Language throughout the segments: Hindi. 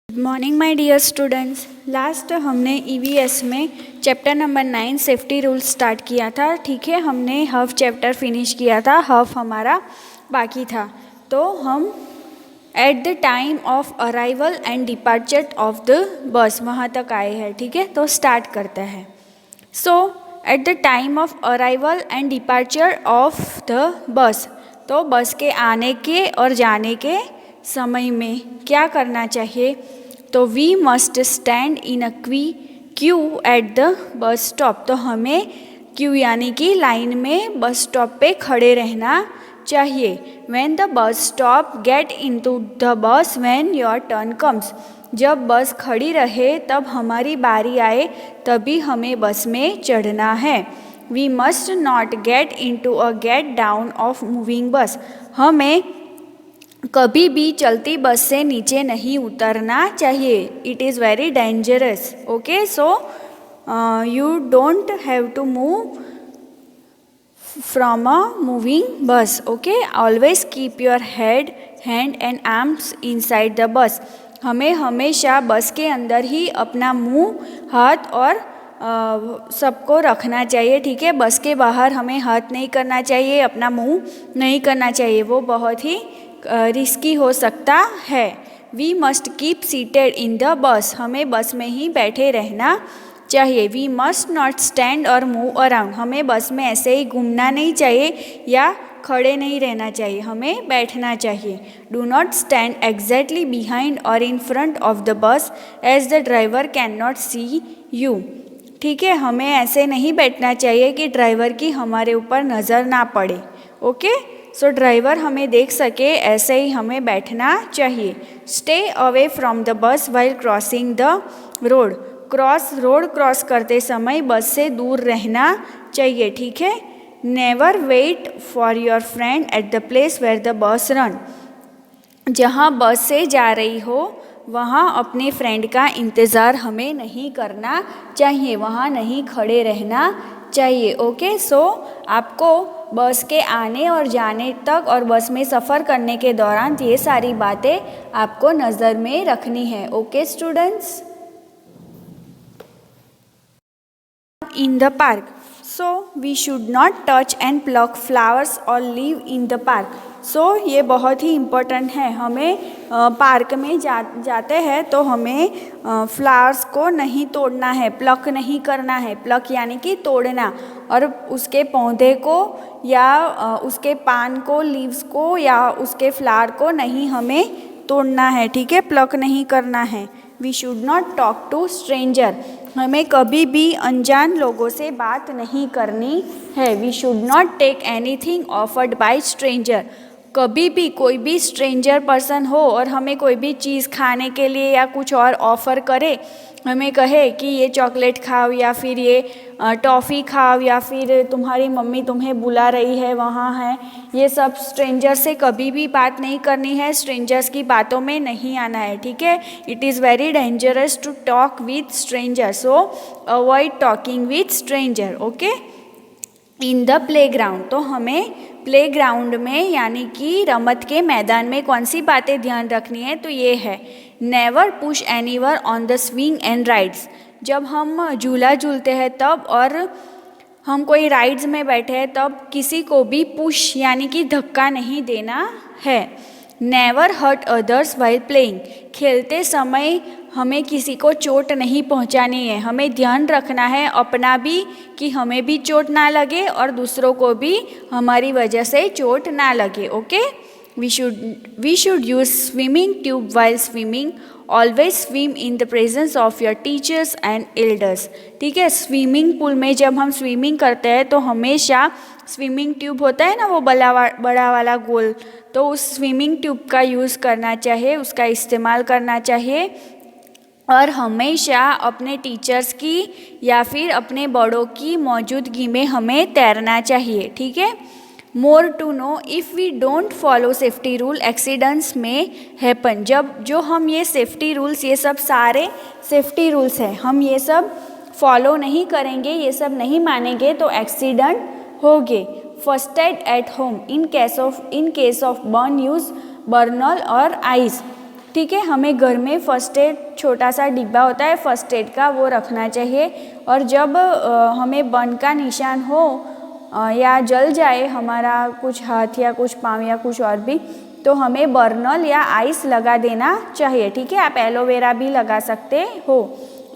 Good morning my dear students. Last हमने ईवीएस में chapter number 9 safety rules start किया था। ठीक है, हमने हाफ चैप्टर फिनिश किया था, हाफ हमारा बाकी था। तो हम eight the time of arrival and departure of the बस वहाँ तक आए हैं। ठीक है, तो स्टार्ट करते हैं। So at the time of arrival and departure of the bus, तो बस के आने के और जाने के समय में क्या करना चाहिए? तो we must stand in a queue at the bus stop. तो हमें क्यू यानी कि लाइन में बस स्टॉप पे खड़े रहना चाहिए। When the bus stop, get into the bus when your turn comes. जब बस खड़ी रहे, तब हमारी बारी आए, तभी हमें बस में चढ़ना है। We must not get into a get down off moving bus. हमें कभी भी चलती बस से नीचे नहीं उतरना चाहिए। It is very dangerous. Okay, so you don't have to move from a moving bus. Okay, always keep your head, hand and arms inside the bus. हमें हमेशा बस के अंदर ही अपना मुंह, हाथ और सबको रखना चाहिए। ठीक है, बस के बाहर हमें हाथ नहीं करना चाहिए, अपना मुंह नहीं करना चाहिए, वो बहुत ही रिस्की हो सकता है। We must keep seated in the bus. हमें बस में ही बैठे रहना चाहिए। वी मस्ट नॉट स्टैंड और मूव अराउंड। हमें बस में ऐसे ही घूमना नहीं चाहिए या खड़े नहीं रहना चाहिए, हमें बैठना चाहिए। Do not stand exactly behind और in front of the bus as the driver can not see you. ठीक है, हमें ऐसे नहीं बैठना चाहिए कि ड्राइवर की हमारे ऊपर नज़र ना पड़े। ओके, सो ड्राइवर हमें देख सके, ऐसे ही हमें बैठना चाहिए। Stay away from the bus while crossing the road. Road cross करते समय बस से दूर रहना चाहिए। ठीक है, never wait for your friend at the place where the bus run. जहाँ बस से जा रही हो, वहाँ अपने फ्रेंड का इंतज़ार हमें नहीं करना चाहिए, वहाँ नहीं खड़े रहना चाहिए। ओके, सो आपको बस के आने और जाने तक और बस में सफ़र करने के दौरान ये सारी बातें आपको नज़र में रखनी है। Okay students. In the park, so we should not touch and pluck flowers और leave in the park. So ये बहुत ही इम्पोर्टेंट है। हमें पार्क में जाते हैं तो हमें फ्लावर्स को नहीं तोड़ना है, प्लक नहीं करना है। प्लक यानी कि तोड़ना, और उसके पौधे को या उसके पान को, लीव्स को या उसके फ्लावर को नहीं हमें तोड़ना है। ठीक है, प्लक नहीं करना है। We should not talk to stranger. हमें कभी भी अनजान लोगों से बात नहीं करनी है। We should not take anything offered by stranger. कभी भी कोई भी स्ट्रेंजर पर्सन हो और हमें कोई भी चीज़ खाने के लिए या कुछ और ऑफ़र करे, हमें कहे कि ये चॉकलेट खाओ या फिर ये टॉफ़ी खाओ या फिर तुम्हारी मम्मी तुम्हें बुला रही है, वहाँ है, ये सब स्ट्रेंजर से कभी भी बात नहीं करनी है। स्ट्रेंजर्स की बातों में नहीं आना है। ठीक है, it is very dangerous to talk with stranger, so avoid talking with stranger. Okay, in the playground, तो हमें प्लेग्राउंड में यानी कि रमत के मैदान में कौन सी बातें ध्यान रखनी है? तो ये है, never push anywhere on the swing and rides. जब हम झूला झूलते हैं तब, और हम कोई राइड्स में बैठे हैं तब, किसी को भी पुश यानी कि धक्का नहीं देना है। Never hurt others while playing. खेलते समय हमें किसी को चोट नहीं पहुंचानी है। हमें ध्यान रखना है अपना भी, कि हमें भी चोट ना लगे और दूसरों को भी हमारी वजह से चोट ना लगे। Okay, we should use swimming tube while swimming. Always swim in the presence of your teachers and elders. ठीक है, स्विमिंग पूल में जब हम स्विमिंग करते हैं तो हमेशा स्विमिंग ट्यूब होता है ना, वो बड़ा वाला गोल, तो उस स्विमिंग ट्यूब का यूज़ करना चाहिए, उसका इस्तेमाल करना चाहिए। और हमेशा अपने टीचर्स की या फिर अपने बड़ों की मौजूदगी में हमें तैरना चाहिए। ठीक है, more to know, if we don't follow safety rule accidents may happen. जब जो हम ये सेफ्टी रूल्स, ये सब सारे सेफ्टी रूल्स हैं, हम ये सब फॉलो नहीं करेंगे, ये सब नहीं मानेंगे तो एक्सीडेंट होंगे। First aid at home in case of burn use Burnol और आइस। ठीक है। हमें घर में फर्स्ट एड छोटा सा डिब्बा होता है फर्स्ट एड का, वो रखना चाहिए। और जब हमें बर्न का निशान हो या जल जाए हमारा कुछ हाथ या कुछ पाँव या कुछ और भी, तो हमें बर्नल या आइस लगा देना चाहिए, ठीक है। आप एलोवेरा भी लगा सकते हो।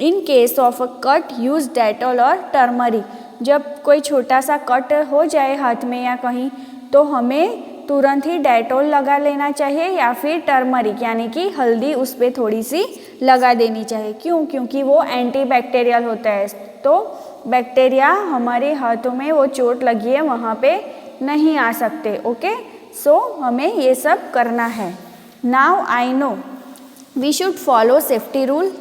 इन case of a cut use Dettol और टर्मरिक। जब कोई छोटा सा कट हो जाए हाथ में या कहीं, तो हमें तुरंत ही डेटॉल लगा लेना चाहिए या फिर टर्मरिक यानी कि हल्दी उस पर थोड़ी सी लगा देनी चाहिए। क्यों? क्योंकि वो एंटीबैक्टीरियल होता है, तो बैक्टीरिया हमारे हाथों में वो चोट लगी है वहाँ पे नहीं आ सकते। ओके, सो हमें ये सब करना है। Now I know we should follow safety rule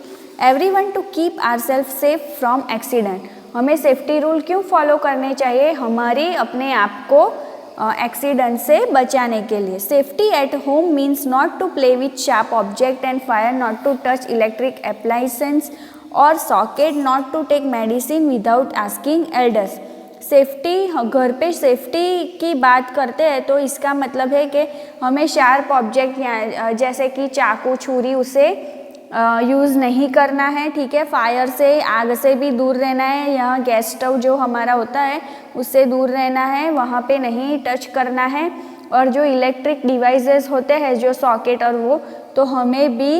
everyone to keep ourself safe from accident. हमें सेफ्टी रूल क्यों फॉलो करने चाहिए? हमारे अपने आप को एक्सीडेंट से बचाने के लिए। Safety at home means not to play with sharp object and fire, not to touch electric appliances और socket, not to take medicine without asking elders. Safety, घर पे सेफ्टी की बात करते हैं तो इसका मतलब है कि हमें शार्प ऑब्जेक्ट या जैसे कि चाकू छुरी उसे यूज़ नहीं करना है, ठीक है। फायर से, आग से भी दूर रहना है। यहाँ गैस स्टोव जो हमारा होता है उससे दूर रहना है, वहाँ पे नहीं टच करना है। और जो इलेक्ट्रिक डिवाइसेस होते हैं जो सॉकेट और वो, तो हमें भी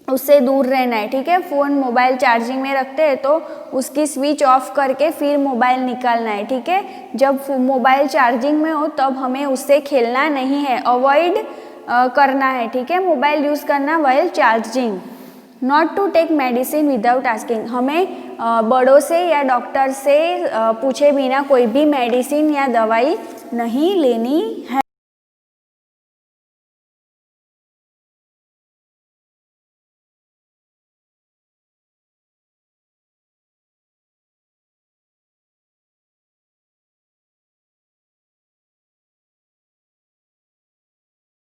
उससे दूर रहना है, ठीक है। फ़ोन मोबाइल चार्जिंग में रखते हैं तो उसकी स्विच ऑफ करके फिर मोबाइल निकालना है, ठीक है। जब मोबाइल चार्जिंग में हो तब हमें उससे खेलना नहीं है, अवॉइड करना है, ठीक है। मोबाइल यूज़ करना while charging. Not to take medicine without asking. हमें बड़ों से या डॉक्टर से पूछे बिना कोई भी मेडिसिन या दवाई नहीं लेनी है।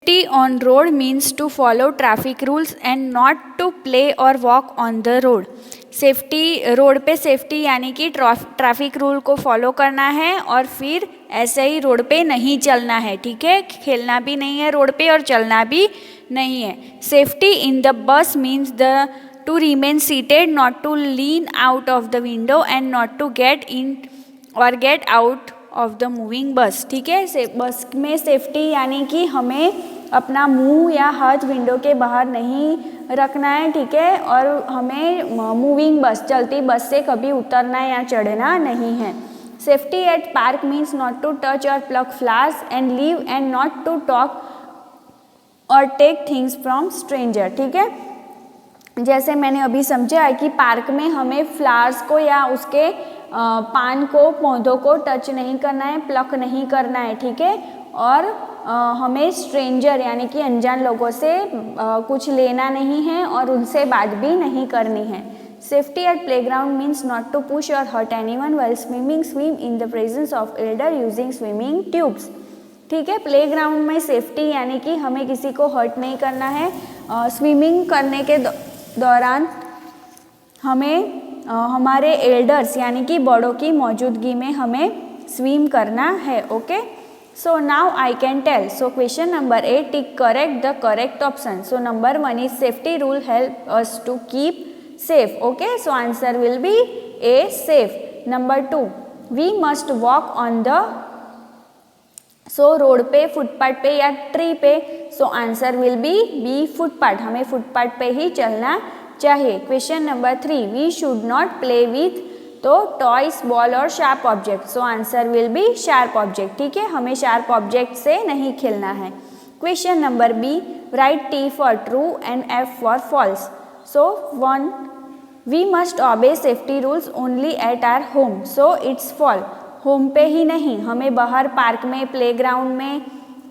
Safety on road means to follow traffic rules and not to play or walk on the road. Safety, road पे सेफ्टी यानी कि ट्रैफिक रूल को फॉलो करना है और फिर ऐसे ही रोड पे नहीं चलना है, ठीक है। खेलना भी नहीं है रोड पे और चलना भी नहीं है। Safety in the bus means the to remain seated, not to lean out of the window and not to get in और get out of the moving bus, ठीक है। बस में सेफ्टी यानी कि हमें अपना मुंह या हाथ विंडो के बाहर नहीं रखना है, ठीक है। और हमें मूविंग बस, चलती बस से कभी उतरना या चढ़ना नहीं है। Safety at park means not to touch और pluck flowers and leave and not to talk और टेक थिंग्स फ्रॉम स्ट्रेंजर, ठीक है। जैसे मैंने अभी समझा है कि पार्क में हमें फ्लावर्स को या उसके पान को, पौधों को टच नहीं करना है, प्लक नहीं करना है, ठीक है। और हमें स्ट्रेंजर यानी कि अनजान लोगों से कुछ लेना नहीं है और उनसे बात भी नहीं करनी है। Safety at playground means not to push और hurt anyone while swimming, swim in the presence of elder using swimming tubes, ठीक है। प्लेग्राउंड में सेफ्टी यानी कि हमें किसी को हर्ट नहीं करना है। स्विमिंग करने के दौरान हमें हमारे एल्डर्स यानी कि बड़ों की मौजूदगी में हमें स्विम करना है। Okay, so now I can tell. So question number 8, tick correct the correct option. So number 1 is safety rule help us to keep safe. Okay, so answer will be A, safe. Number 2, we must walk on the, so road पे, फुटपाथ पे या ट्री पे, so answer will be B, footpath. हमें फुटपाथ पे ही चलना चाहिए। Question number 3, we should not play with, तो टॉयस, बॉल और sharp object, so answer will be sharp object, ठीक है। हमें शार्प ऑब्जेक्ट से नहीं खेलना है। Question number B, right T for true and F for false. So 1, we must obey safety rules only at our home. So it's false. Home पे ही नहीं, हमें बाहर पार्क में, प्लेग्राउंड में,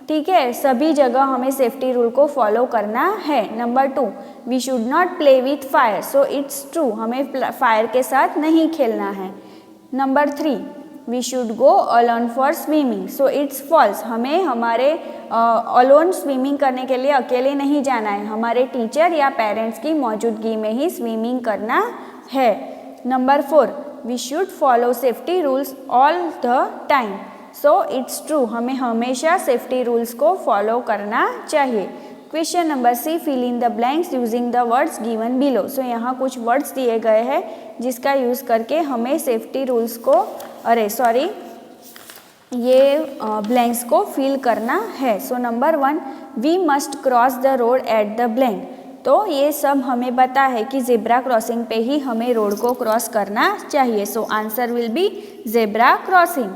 ठीक है, सभी जगह हमें सेफ्टी रूल को फॉलो करना है। Number 2, we should not play with fire. So it's true. हमें फायर के साथ नहीं खेलना है। Number 3, we should go alone for swimming. So it's false. हमें हमारे अलोन स्विमिंग करने के लिए अकेले नहीं जाना है, हमारे टीचर या पेरेंट्स की मौजूदगी में ही स्विमिंग करना है। Number 4, we should follow safety rules all the time. So it's true. हमें हमेशा सेफ्टी रूल्स को फॉलो करना चाहिए। Question number C, fill in the blanks using the words given below. So यहाँ कुछ वर्ड्स दिए गए हैं जिसका यूज़ करके हमें सेफ्टी रूल्स को ये ब्लैंक्स को फिल करना है। So number 1, we must cross the road at the blank. तो ये सब हमें पता है कि जेब्रा क्रॉसिंग पे ही हमें रोड को क्रॉस करना चाहिए। So answer will be zebra crossing.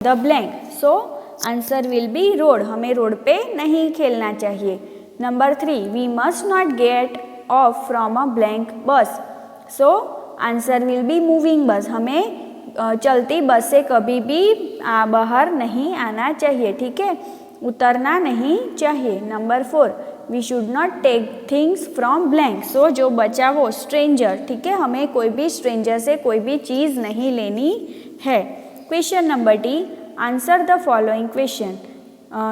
The blank. So answer will be road. हमें रोड पे नहीं खेलना चाहिए। Number 3, we must not get off from a blank bus. So answer will be moving bus. हमें चलती बस से कभी भी बाहर नहीं आना चाहिए, ठीक है, उतरना नहीं चाहिए। Number 4, we should not take things from blank. So जो बचा वो स्ट्रेंजर, ठीक है, हमें कोई भी स्ट्रेंजर से कोई भी चीज़ नहीं लेनी है। Question number D, answer the following question.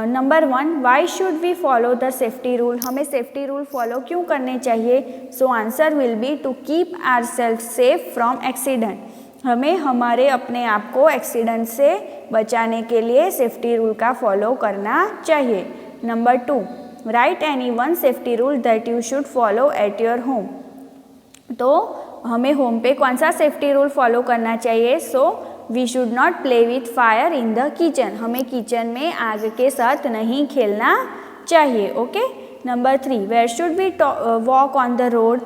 Number 1, why should we follow the safety rule. हमें सेफ्टी रूल फॉलो क्यों करने चाहिए। So answer will be to keep ourself safe from accident. हमें हमारे अपने आप को एक्सीडेंट से बचाने के लिए सेफ्टी रूल का फॉलो करना चाहिए। Number 2, right any one safety rule that you should follow at your home. तो हमें होम पे कौन सा सेफ्टी रूल फॉलो करना चाहिए। So we should not play with fire in the kitchen. हमें किचन में आग के साथ नहीं खेलना चाहिए। Okay. Number 3, where should we walk on the road.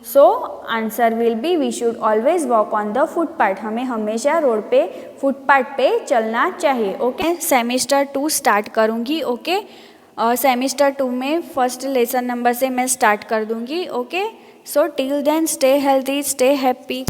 So answer will be we should always walk on the footpath. हमें हमेशा रोड पे फुटपाथ पे चलना चाहिए। ओके। सेमेस्टर 2 स्टार्ट करूँगी। ओके। सेमेस्टर 2 में फर्स्ट लेसन नंबर से मैं स्टार्ट कर दूँगी। Okay. So till then stay healthy, stay happy.